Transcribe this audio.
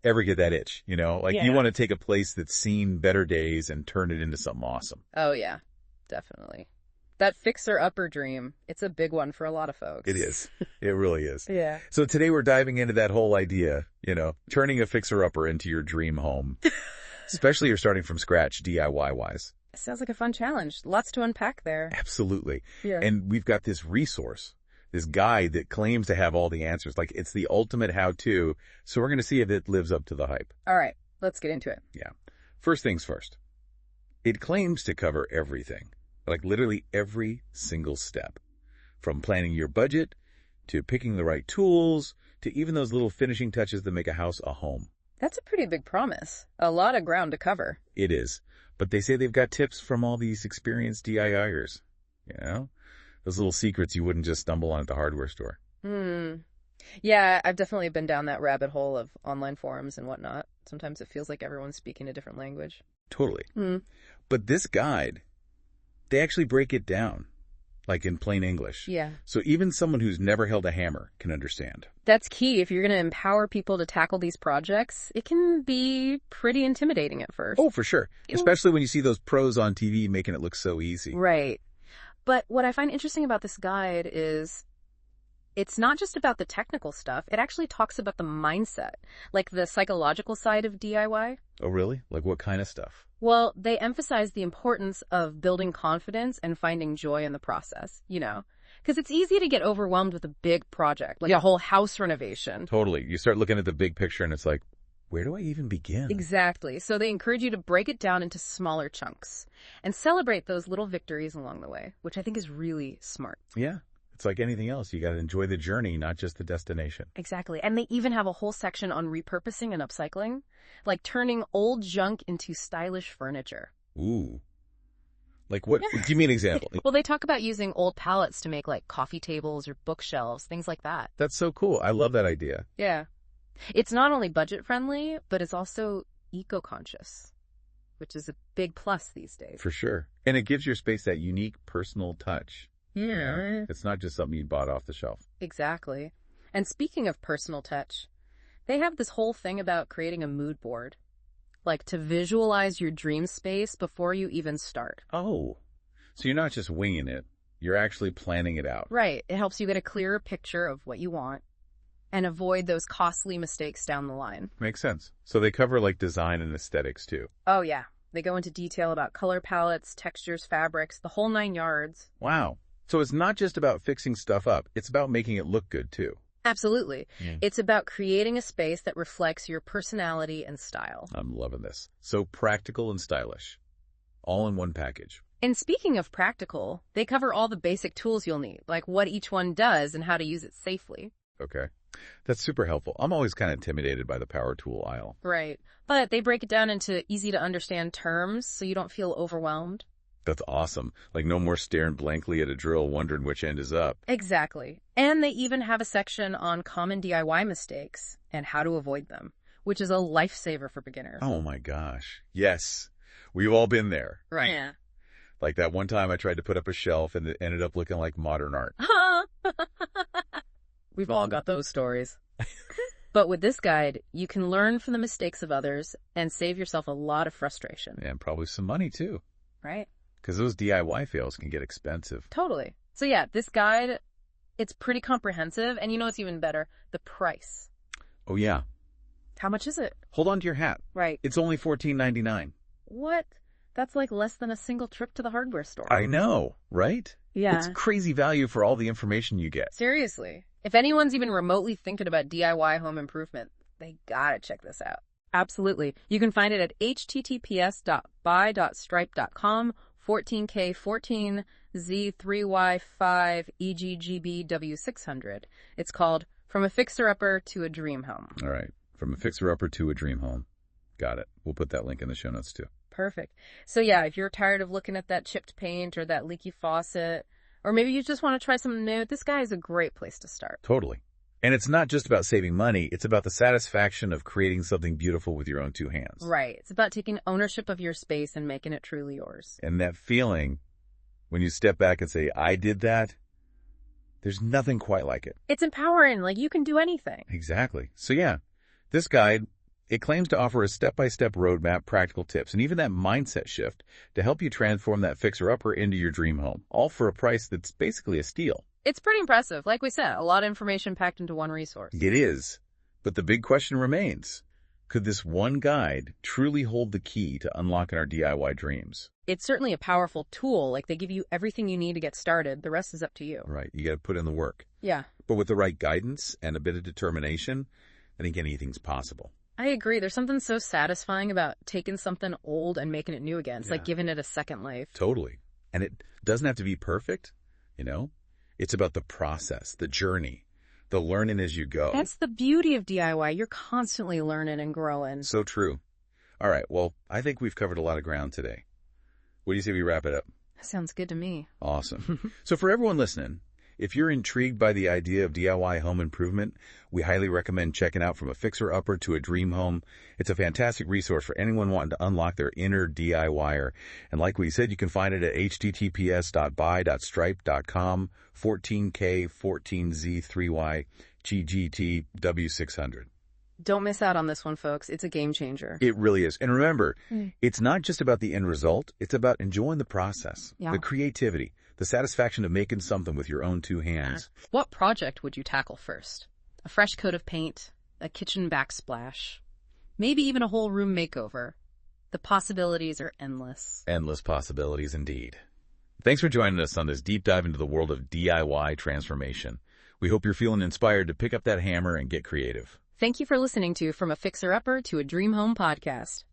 ever get that itch, you know? Like, you Yeah. want to take a place that's seen better days and turn it into something awesome. Oh, yeah, definitely. That fixer-upper dream, it's a big one for a lot of folks. It is. It really is. Yeah. So today we're diving into that whole idea, you know, turning a fixer-upper into your dream home. Especially you're starting from scratch, DIY-wise. Sounds like a fun challenge. Lots to unpack there. Absolutely. Yeah. And we've got this resource, this guide that claims to have all the answers. Like, it's the ultimate how-to. So we're going to see if it lives up to the hype. All right, let's get into it. Yeah. First things first. It claims to cover everything. Like, literally every single step. From planning your budget, to picking the right tools, to even those little finishing touches that make a house a home. That's a pretty big promise. A lot of ground to cover. It is. But they say they've got tips from all these experienced DIYers. You know? Those little secrets you wouldn't just stumble on at the hardware store. Yeah, I've definitely been down that rabbit hole of online forums and whatnot. Sometimes it feels like everyone's speaking a different language. Totally. But this guide, they actually break it down, like in plain English. Yeah. So even someone who's never held a hammer can understand. That's key. If you're going to empower people to tackle these projects, it can be pretty intimidating at first. Oh, for sure. Especially when you see those pros on TV making it look so easy. Right. But what I find interesting about this guide is it's not just about the technical stuff. It actually talks about the mindset, like the psychological side of DIY. Oh, really? Like what kind of stuff? Well, they emphasize the importance of building confidence and finding joy in the process, you know, because it's easy to get overwhelmed with a big project, like a whole house renovation. Totally. You start looking at the big picture and it's like, where do I even begin? Exactly. So they encourage you to break it down into smaller chunks and celebrate those little victories along the way, which I think is really smart. Yeah. It's like anything else. You got to enjoy the journey, not just the destination. Exactly. And they even have a whole section on repurposing and upcycling, like turning old junk into stylish furniture. Ooh. Like what? Give me an example. Well, they talk about using old pallets to make like coffee tables or bookshelves, things like that. That's so cool. I love that idea. Yeah. It's not only budget friendly, but it's also eco-conscious, which is a big plus these days. For sure. And it gives your space that unique personal touch. Yeah. It's not just something you bought off the shelf. Exactly. And speaking of personal touch, they have this whole thing about creating a mood board, like to visualize your dream space before you even start. Oh. So you're not just winging it. You're actually planning it out. Right. It helps you get a clearer picture of what you want and avoid those costly mistakes down the line. Makes sense. So they cover like design and aesthetics too. Oh, yeah. They go into detail about color palettes, textures, fabrics, the whole 9 yards. Wow. So it's not just about fixing stuff up. It's about making it look good too. Absolutely. It's about creating a space that reflects your personality and style. I'm loving this. So practical and stylish. All in one package. And speaking of practical, they cover all the basic tools you'll need, like what each one does and how to use it safely. Okay. That's super helpful. I'm always kind of intimidated by the power tool aisle. Right. But they break it down into easy to understand terms so you don't feel overwhelmed. That's awesome. Like no more staring blankly at a drill wondering which end is up. Exactly. And they even have a section on common DIY mistakes and how to avoid them, which is a lifesaver for beginners. Oh my gosh. Yes. We've all been there. Right. Yeah. Like that one time I tried to put up a shelf and it ended up looking like modern art. We've all got those stories. But with this guide, you can learn from the mistakes of others and save yourself a lot of frustration. And probably some money too. Right? Because those DIY fails can get expensive. Totally. So yeah, this guide, it's pretty comprehensive. And you know what's even better? The price. Oh yeah. How much is it? Hold on to your hat. Right. It's only $14.99. What? That's like less than a single trip to the hardware store. I know, right? Yeah. It's crazy value for all the information you get. Seriously. If anyone's even remotely thinking about DIY home improvement, they gotta check this out. Absolutely. You can find it at https://buy.stripe.com 14K14 Z3Y5 EGGBW600. It's called From a Fixer-Upper to a Dream Home. All right. From a fixer-upper to a dream home. Got it. We'll put that link in the show notes too. Perfect. So yeah, if you're tired of looking at that chipped paint or that leaky faucet, or maybe you just want to try something new, this guy is a great place to start. Totally. And it's not just about saving money. It's about the satisfaction of creating something beautiful with your own two hands. Right. It's about taking ownership of your space and making it truly yours. And that feeling, when you step back and say, I did that, there's nothing quite like it. It's empowering. Like, you can do anything. Exactly. So yeah, this guide, It claims to offer a step-by-step roadmap, practical tips, and even that mindset shift to help you transform that fixer-upper into your dream home, all for a price that's basically a steal. It's pretty impressive. Like we said, a lot of information packed into one resource. It is. But the big question remains, could this one guide truly hold the key to unlocking our DIY dreams? It's certainly a powerful tool. Like, they give you everything you need to get started. The rest is up to you. Right, you got to put in the work. Yeah. But with the right guidance and a bit of determination, I think anything's possible. I agree. There's something so satisfying about taking something old and making it new again. It's like giving it a second life. Totally. And it doesn't have to be perfect, you know? It's about the process, the journey, the learning as you go. That's the beauty of DIY. You're constantly learning and growing. So true. All right, well, I think we've covered a lot of ground today. What do you say we wrap it up? That sounds good to me. Awesome. So for everyone listening, if you're intrigued by the idea of DIY home improvement, we highly recommend checking out From a Fixer-Upper to a Dream Home. It's a fantastic resource for anyone wanting to unlock their inner DIYer. And like we said, you can find it at https://buy.stripe.com, 14K14Z3Y GGT W600. Don't miss out on this one, folks. It's a game changer. It really is. And remember, it's not just about the end result. It's about enjoying the process, the creativity, the satisfaction of making something with your own two hands. What project would you tackle first? A fresh coat of paint, a kitchen backsplash, maybe even a whole room makeover. The possibilities are endless. Endless possibilities indeed. Thanks for joining us on this deep dive into the world of DIY transformation. We hope you're feeling inspired to pick up that hammer and get creative. Thank you for listening to From a Fixer-Upper to a Dream Home podcast.